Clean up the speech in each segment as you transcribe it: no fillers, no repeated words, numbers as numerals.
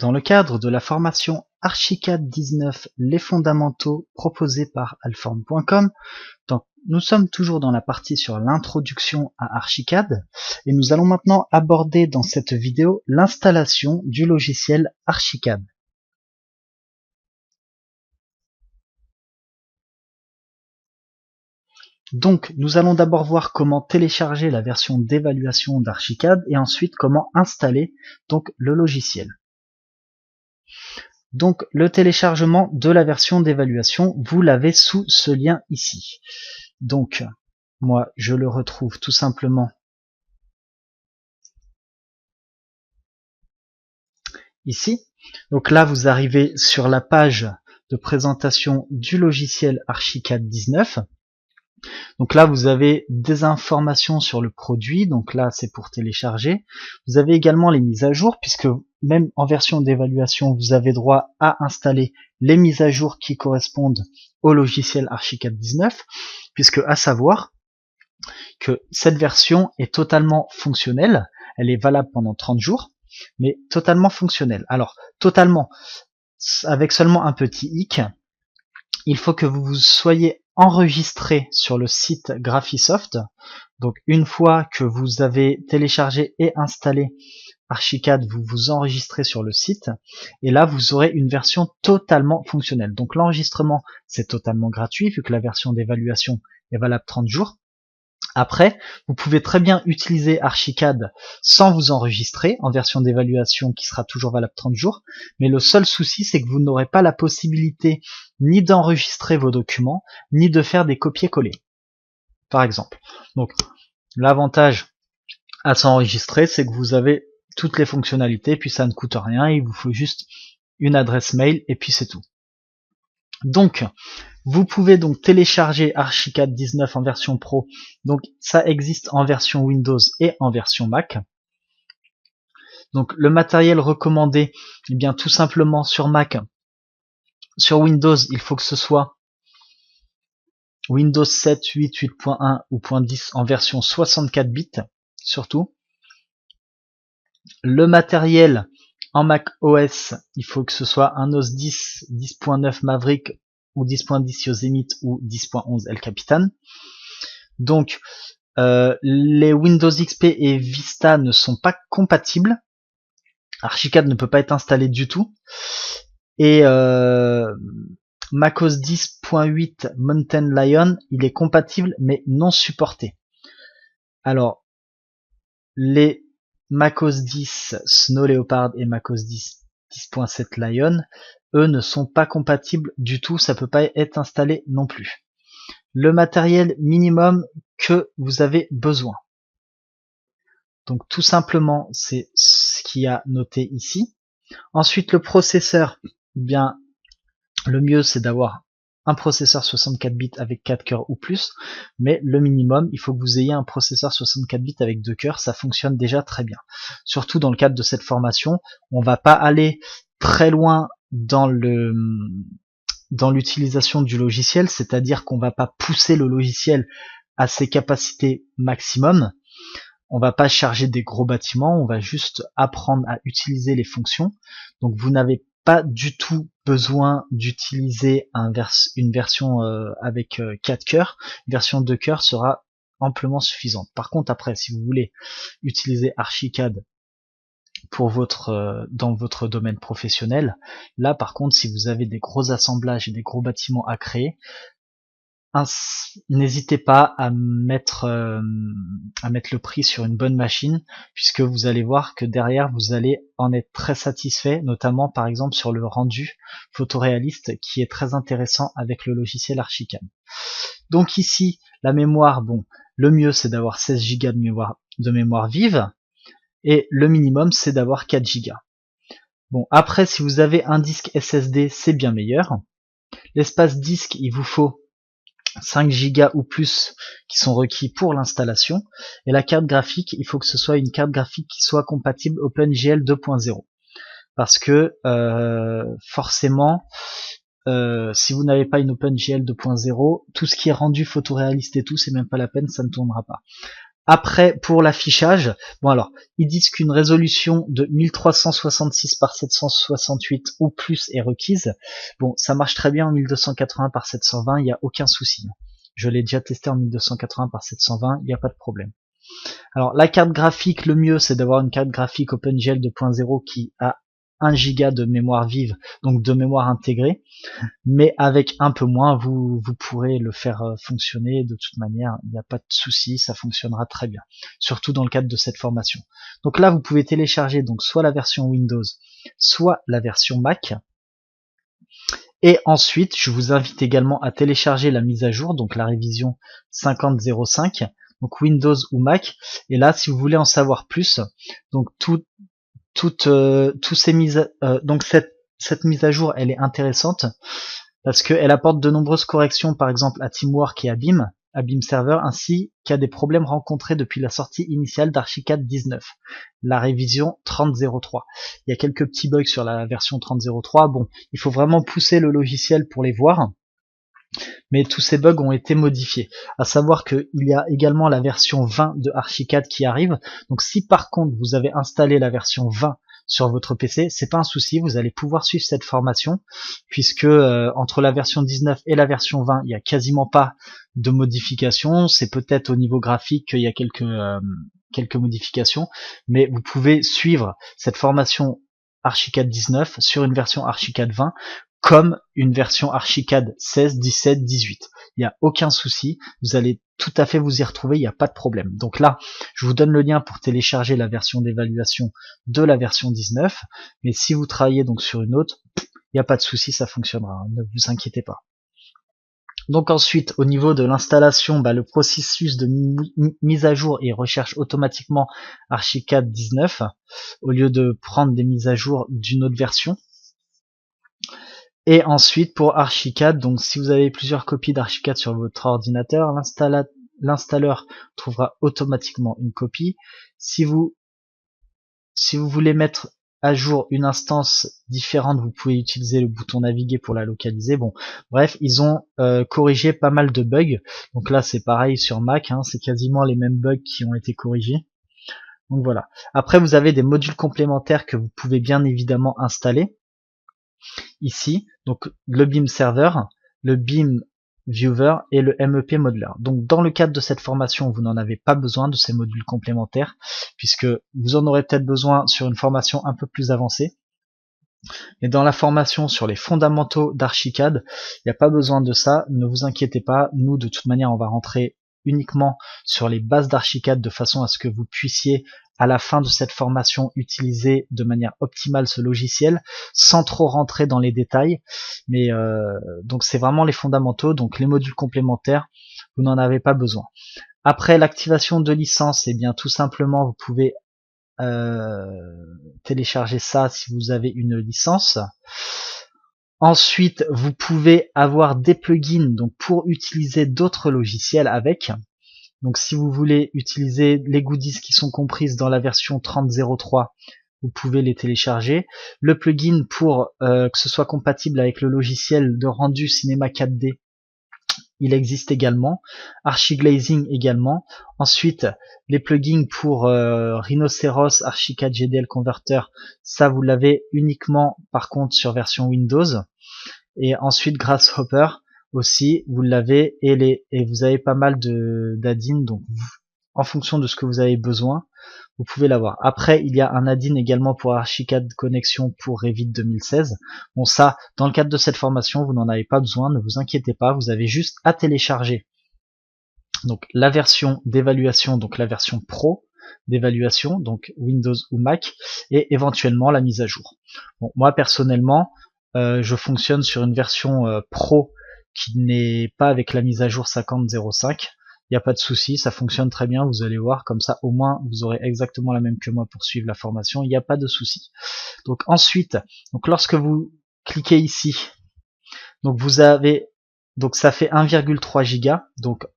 Dans le cadre de la formation Archicad 19, les fondamentaux proposés par Alform.com, nous sommes toujours dans la partie sur l'introduction à Archicad et nous allons maintenant aborder dans cette vidéo l'installation du logiciel Archicad. Donc, nous allons d'abord voir comment télécharger la version d'évaluation d'Archicad et ensuite comment installer donc le logiciel. Donc, le téléchargement de la version d'évaluation, vous l'avez sous ce lien ici. Donc, moi, je le retrouve tout simplement ici. Donc là, vous arrivez sur la page de présentation du logiciel Archicad 19. Donc là, vous avez des informations sur le produit. Donc là, c'est pour télécharger. Vous avez également les mises à jour, puisque même en version d'évaluation, vous avez droit à installer les mises à jour qui correspondent au logiciel Archicad 19, puisque à savoir que cette version est totalement fonctionnelle. Elle est valable pendant 30 jours, mais totalement fonctionnelle. Alors, totalement, avec seulement un petit hic, il faut que vous soyez enregistré sur le site Graphisoft. Donc une fois que vous avez téléchargé et installé Archicad, vous vous enregistrez sur le site et là vous aurez une version totalement fonctionnelle. Donc l'enregistrement c'est totalement gratuit vu que la version d'évaluation est valable 30 jours. Après, vous pouvez très bien utiliser Archicad sans vous enregistrer en version d'évaluation qui sera toujours valable 30 jours. Mais le seul souci, c'est que vous n'aurez pas la possibilité ni d'enregistrer vos documents, ni de faire des copier-coller, par exemple. Donc, l'avantage à s'enregistrer, c'est que vous avez toutes les fonctionnalités, puis ça ne coûte rien, il vous faut juste une adresse mail, et puis c'est tout. Donc, vous pouvez donc télécharger Archicad 19 en version Pro. Donc, ça existe en version Windows et en version Mac. Donc, le matériel recommandé, eh bien, tout simplement sur Mac. Sur Windows, il faut que ce soit Windows 7, 8, 8.1 ou .10 en version 64 bits, surtout. Le matériel en Mac OS, il faut que ce soit un OS 10, 10.9 Maverick ou 10.10 Yosemite ou 10.11 El Capitan. Donc, les Windows XP et Vista ne sont pas compatibles. Archicad ne peut pas être installé du tout. Et macOS 10.8 Mountain Lion, il est compatible mais non supporté. Alors, les macOS 10 Snow Leopard et macOS 10 10.7 Lion, eux ne sont pas compatibles du tout, ça peut pas être installé non plus. Le matériel minimum que vous avez besoin. Donc tout simplement, c'est ce qu'il y a noté ici. Ensuite, le processeur, bien, le mieux c'est d'avoir un processeur 64 bits avec 4 cœurs ou plus, mais le minimum, il faut que vous ayez un processeur 64 bits avec 2 cœurs, ça fonctionne déjà très bien. Surtout dans le cadre de cette formation, on va pas aller très loin dans l'utilisation du logiciel, c'est-à-dire qu'on va pas pousser le logiciel à ses capacités maximum. On va pas charger des gros bâtiments, on va juste apprendre à utiliser les fonctions. Donc vous n'avez pas du tout besoin d'utiliser une version avec 4 cœurs. Une version 2 cœurs sera amplement suffisante. Par contre, après, si vous voulez utiliser Archicad pour dans votre domaine professionnel, là par contre, si vous avez des gros assemblages et des gros bâtiments à créer, n'hésitez pas à mettre le prix sur une bonne machine, puisque vous allez voir que derrière vous allez en être très satisfait, notamment par exemple sur le rendu photoréaliste qui est très intéressant avec le logiciel Archicad. Donc ici, la mémoire, bon, le mieux c'est d'avoir 16 Go de mémoire vive, et le minimum c'est d'avoir 4 Go. Bon, après si vous avez un disque SSD, c'est bien meilleur. L'espace disque, il vous faut 5 Go ou plus qui sont requis pour l'installation, et la carte graphique, il faut que ce soit une carte graphique qui soit compatible OpenGL 2.0, parce que forcément si vous n'avez pas une OpenGL 2.0, tout ce qui est rendu photoréaliste et tout, c'est même pas la peine, ça ne tournera pas. Après, pour l'affichage, bon alors, ils disent qu'une résolution de 1366 par 768 ou plus est requise. Bon, ça marche très bien en 1280 par 720, il n'y a aucun souci. Je l'ai déjà testé en 1280 par 720, il n'y a pas de problème. Alors, la carte graphique, le mieux, c'est d'avoir une carte graphique OpenGL 2.0 qui a 1 giga de mémoire vive, donc de mémoire intégrée, mais avec un peu moins, vous pourrez le faire fonctionner de toute manière, il n'y a pas de souci, ça fonctionnera très bien, surtout dans le cadre de cette formation. Donc là, vous pouvez télécharger donc soit la version Windows, soit la version Mac, et ensuite, je vous invite également à télécharger la mise à jour, donc la révision 50.05, donc Windows ou Mac, et là, si vous voulez en savoir plus, donc tous ces mises, donc cette mise à jour, elle est intéressante parce qu'elle apporte de nombreuses corrections, par exemple à Teamwork et à BIM Server, ainsi qu'à des problèmes rencontrés depuis la sortie initiale d'Archicad 19, la révision 30.03. Il y a quelques petits bugs sur la version 30.03. Bon, il faut vraiment pousser le logiciel pour les voir, mais tous ces bugs ont été modifiés. À savoir qu'il y a également la version 20 de Archicad qui arrive. Donc si par contre vous avez installé la version 20 sur votre PC, c'est pas un souci, vous allez pouvoir suivre cette formation, puisque entre la version 19 et la version 20, il y a quasiment pas de modifications. C'est peut-être au niveau graphique qu'il y a quelques modifications, mais vous pouvez suivre cette formation Archicad 19 sur une version Archicad 20 comme une version Archicad 16, 17, 18. Il n'y a aucun souci, vous allez tout à fait vous y retrouver, il n'y a pas de problème. Donc là, je vous donne le lien pour télécharger la version d'évaluation de la version 19, mais si vous travaillez donc sur une autre, il n'y a pas de souci, ça fonctionnera, ne vous inquiétez pas. Donc ensuite, au niveau de l'installation, le processus de mise à jour, il recherche automatiquement Archicad 19, au lieu de prendre des mises à jour d'une autre version. Et ensuite pour Archicad, donc si vous avez plusieurs copies d'Archicad sur votre ordinateur, l'installeur trouvera automatiquement une copie. Si vous voulez mettre à jour une instance différente, vous pouvez utiliser le bouton naviguer pour la localiser. Bon, bref, ils ont corrigé pas mal de bugs. Donc là c'est pareil sur Mac, c'est quasiment les mêmes bugs qui ont été corrigés. Donc voilà. Après vous avez des modules complémentaires que vous pouvez bien évidemment installer. Ici, donc le BIM Server, le BIM Viewer et le MEP Modeler. Donc dans le cadre de cette formation, vous n'en avez pas besoin de ces modules complémentaires, puisque vous en aurez peut-être besoin sur une formation un peu plus avancée. Mais dans la formation sur les fondamentaux d'Archicad, il n'y a pas besoin de ça, ne vous inquiétez pas, nous de toute manière on va rentrer uniquement sur les bases d'Archicad de façon à ce que vous puissiez à la fin de cette formation utiliser de manière optimale ce logiciel sans trop rentrer dans les détails, mais donc c'est vraiment les fondamentaux, donc les modules complémentaires vous n'en avez pas besoin. Après l'activation de licence, et bien tout simplement vous pouvez télécharger ça si vous avez une licence. Ensuite, vous pouvez avoir des plugins donc pour utiliser d'autres logiciels avec. Donc si vous voulez utiliser les goodies qui sont comprises dans la version 30.03, vous pouvez les télécharger. Le plugin pour que ce soit compatible avec le logiciel de rendu Cinema 4D, il existe également. Archiglazing également. Ensuite, les plugins pour Rhinoceros, Archicad GDL Converter, ça vous l'avez uniquement par contre sur version Windows. Et ensuite Grasshopper aussi, vous l'avez, et vous avez pas mal d'add-ins, donc en fonction de ce que vous avez besoin, vous pouvez l'avoir. Après, il y a un add-in également pour Archicad Connexion pour Revit 2016. Bon, ça, dans le cadre de cette formation, vous n'en avez pas besoin, ne vous inquiétez pas, vous avez juste à télécharger donc la version d'évaluation, donc la version pro d'évaluation, donc Windows ou Mac, et éventuellement la mise à jour. Bon, moi personnellement, je fonctionne sur une version pro qui n'est pas avec la mise à jour 50.05. Il n'y a pas de souci, ça fonctionne très bien, vous allez voir, comme ça au moins vous aurez exactement la même que moi pour suivre la formation, il n'y a pas de souci. Donc ensuite, donc lorsque vous cliquez ici, donc vous avez, donc ça fait 1,3 giga, donc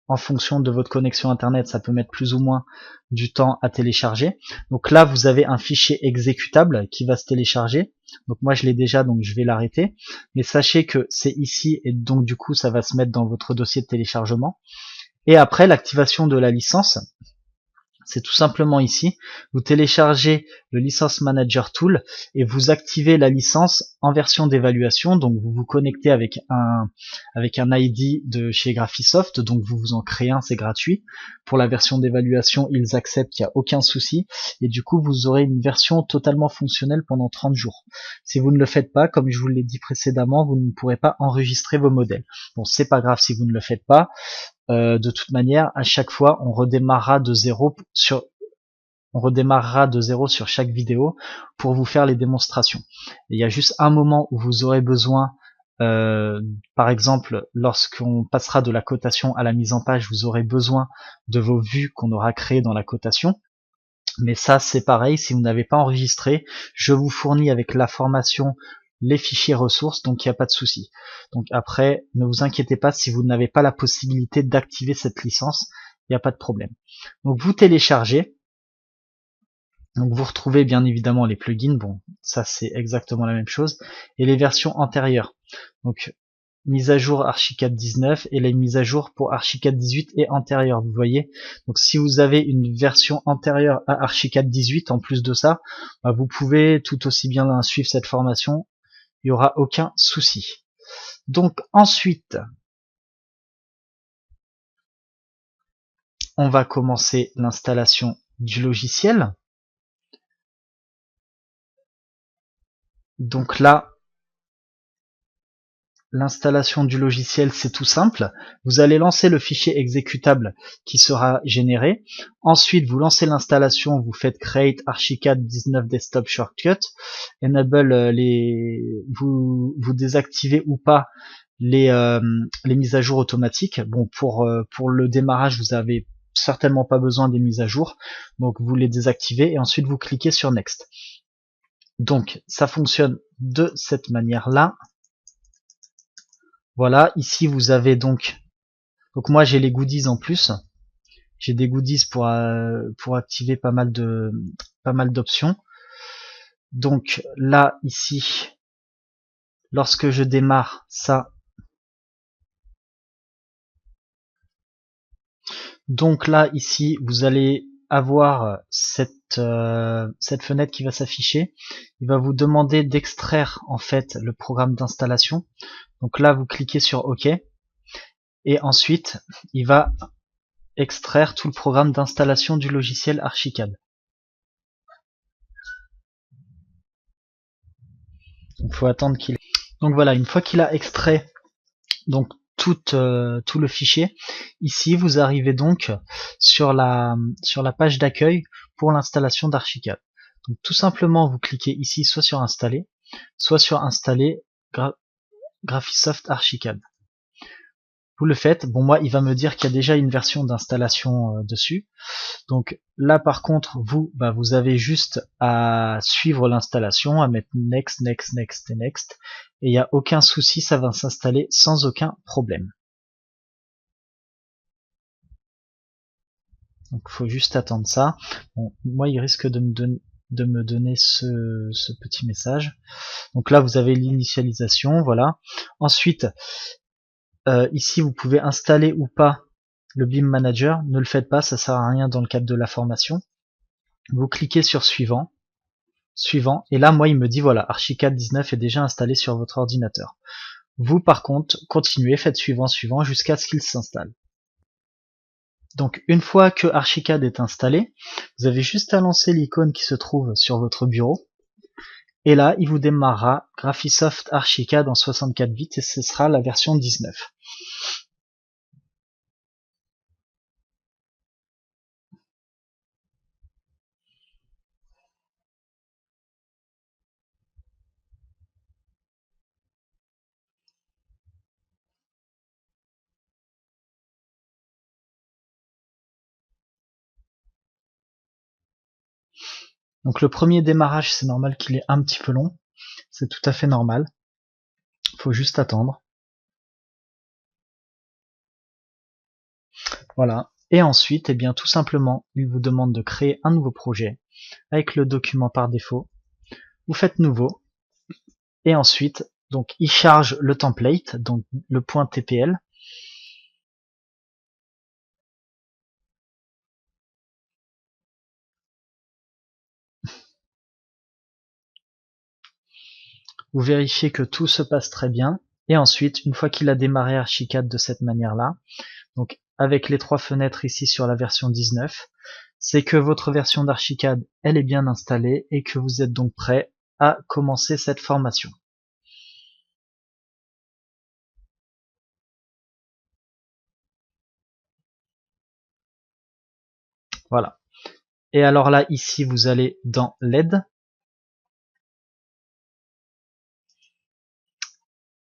en fonction de votre connexion internet, ça peut mettre plus ou moins du temps à télécharger. Donc là, vous avez un fichier exécutable qui va se télécharger. Donc moi, je l'ai déjà, donc je vais l'arrêter. Mais sachez que c'est ici, et donc du coup, ça va se mettre dans votre dossier de téléchargement. Et après, l'activation de la licence. c'est tout simplement ici. Vous téléchargez le License Manager Tool et vous activez la licence en version d'évaluation. Donc vous vous connectez avec un ID de chez Graphisoft. Donc vous vous en créez un, c'est gratuit. Pour la version d'évaluation, ils acceptent, il n'y a aucun souci. Et du coup, vous aurez une version totalement fonctionnelle pendant 30 jours. Si vous ne le faites pas, comme je vous l'ai dit précédemment, vous ne pourrez pas enregistrer vos modèles. Bon, c'est pas grave si vous ne le faites pas. De toute manière, à chaque fois, on redémarrera de zéro sur chaque vidéo pour vous faire les démonstrations. Et il y a juste un moment où vous aurez besoin, par exemple, lorsqu'on passera de la cotation à la mise en page, vous aurez besoin de vos vues qu'on aura créées dans la cotation. Mais ça, c'est pareil, si vous n'avez pas enregistré, je vous fournis avec la formation les fichiers ressources, donc il n'y a pas de souci. Donc après, ne vous inquiétez pas si vous n'avez pas la possibilité d'activer cette licence, il n'y a pas de problème. Donc vous téléchargez, donc vous retrouvez bien évidemment les plugins, bon ça c'est exactement la même chose, et les versions antérieures. Donc mise à jour Archicad 19 et les mises à jour pour Archicad 18 et antérieures, vous voyez. Donc si vous avez une version antérieure à Archicad 18 en plus de ça, bah, vous pouvez tout aussi bien suivre cette formation, il n'y aura aucun souci. Donc ensuite, on va commencer l'installation du logiciel. Donc là, l'installation du logiciel, c'est tout simple. Vous allez lancer le fichier exécutable qui sera généré. Ensuite, vous lancez l'installation, vous faites Create Archicad 19 Desktop Shortcut, Enable vous désactivez ou pas les mises à jour automatiques. Bon, pour le démarrage, vous avez certainement pas besoin des mises à jour, donc vous les désactivez et ensuite vous cliquez sur Next. Donc ça fonctionne de cette manière-là. Voilà, ici vous avez donc moi j'ai les goodies en plus. J'ai des goodies pour activer pas mal d'options. Donc là ici, lorsque je démarre ça, donc là ici vous allez avoir cette fenêtre qui va s'afficher. Il va vous demander d'extraire en fait le programme d'installation. Donc là vous cliquez sur OK et ensuite il va extraire tout le programme d'installation du logiciel Archicad. Il faut attendre qu'il. Donc voilà, une fois qu'il a extrait donc tout le fichier, ici vous arrivez donc sur la page d'accueil pour l'installation d'Archicad. Donc tout simplement vous cliquez ici soit sur installer, soit sur installer Graphisoft Archicad. Vous le faites, bon moi il va me dire qu'il y a déjà une version d'installation dessus. Donc là par contre vous avez juste à suivre l'installation, à mettre next, next, next et next, et il n'y a aucun souci, ça va s'installer sans aucun problème. Donc il faut juste attendre ça. Bon, moi il risque de me donner ce petit message. Donc là vous avez l'initialisation, voilà. Ensuite ici vous pouvez installer ou pas le BIM Manager, ne le faites pas, ça sert à rien dans le cadre de la formation. Vous cliquez sur suivant, et là moi il me dit voilà, Archicad 19 est déjà installé sur votre ordinateur. Vous par contre, continuez, faites suivant jusqu'à ce qu'il s'installe. Donc une fois que Archicad est installé, vous avez juste à lancer l'icône qui se trouve sur votre bureau, et là il vous démarrera Graphisoft Archicad en 64 bits et ce sera la version 19. Donc le premier démarrage, c'est normal qu'il est un petit peu long, c'est tout à fait normal, faut juste attendre. Voilà, et ensuite, eh bien tout simplement, il vous demande de créer un nouveau projet avec le document par défaut. Vous faites nouveau, et ensuite, donc il charge le template, donc le point TPL. vous vérifiez que tout se passe très bien, et ensuite, une fois qu'il a démarré Archicad de cette manière-là, donc avec les 3 fenêtres ici sur la version 19, c'est que votre version d'Archicad, elle est bien installée et que vous êtes donc prêt à commencer cette formation. Voilà. Et alors là, ici, vous allez dans l'aide.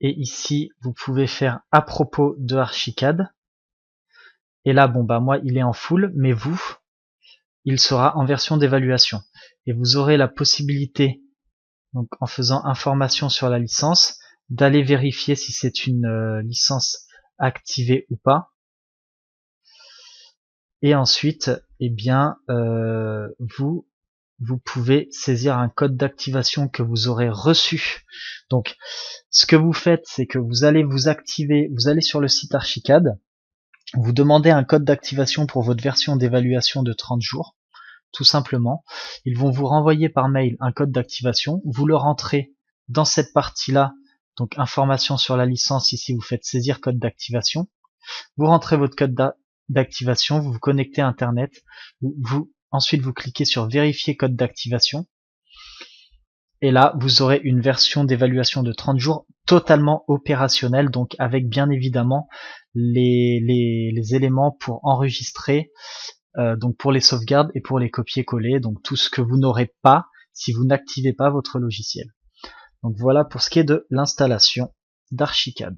Et ici, vous pouvez faire à propos de Archicad. Et là, bon bah moi, il est en full, mais vous, il sera en version d'évaluation. Et vous aurez la possibilité, donc en faisant information sur la licence, d'aller vérifier si c'est une licence activée ou pas. Et ensuite, eh bien, vous pouvez saisir un code d'activation que vous aurez reçu. Donc, ce que vous faites, c'est que vous allez vous activer, vous allez sur le site Archicad, vous demandez un code d'activation pour votre version d'évaluation de 30 jours, tout simplement. Ils vont vous renvoyer par mail un code d'activation, vous le rentrez dans cette partie-là, donc information sur la licence, ici vous faites saisir code d'activation, vous rentrez votre code d'activation, vous vous connectez à Internet, ensuite vous cliquez sur vérifier code d'activation, et là vous aurez une version d'évaluation de 30 jours totalement opérationnelle, donc avec bien évidemment les éléments pour enregistrer, donc pour les sauvegardes et pour les copier-coller, donc tout ce que vous n'aurez pas si vous n'activez pas votre logiciel. Donc voilà pour ce qui est de l'installation d'Archicad.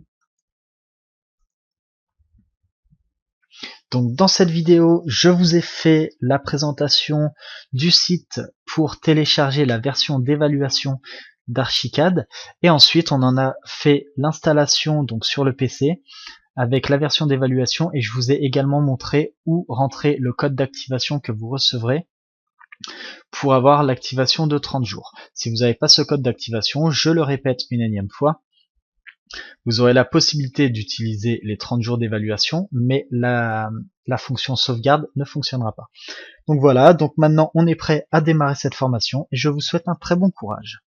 Donc dans cette vidéo, je vous ai fait la présentation du site pour télécharger la version d'évaluation d'Archicad, et ensuite on en a fait l'installation donc sur le PC avec la version d'évaluation, et je vous ai également montré où rentrer le code d'activation que vous recevrez pour avoir l'activation de 30 jours. Si vous n'avez pas ce code d'activation, je le répète une énième fois, vous aurez la possibilité d'utiliser les 30 jours d'évaluation, mais la fonction sauvegarde ne fonctionnera pas. Donc voilà, donc maintenant on est prêt à démarrer cette formation et je vous souhaite un très bon courage.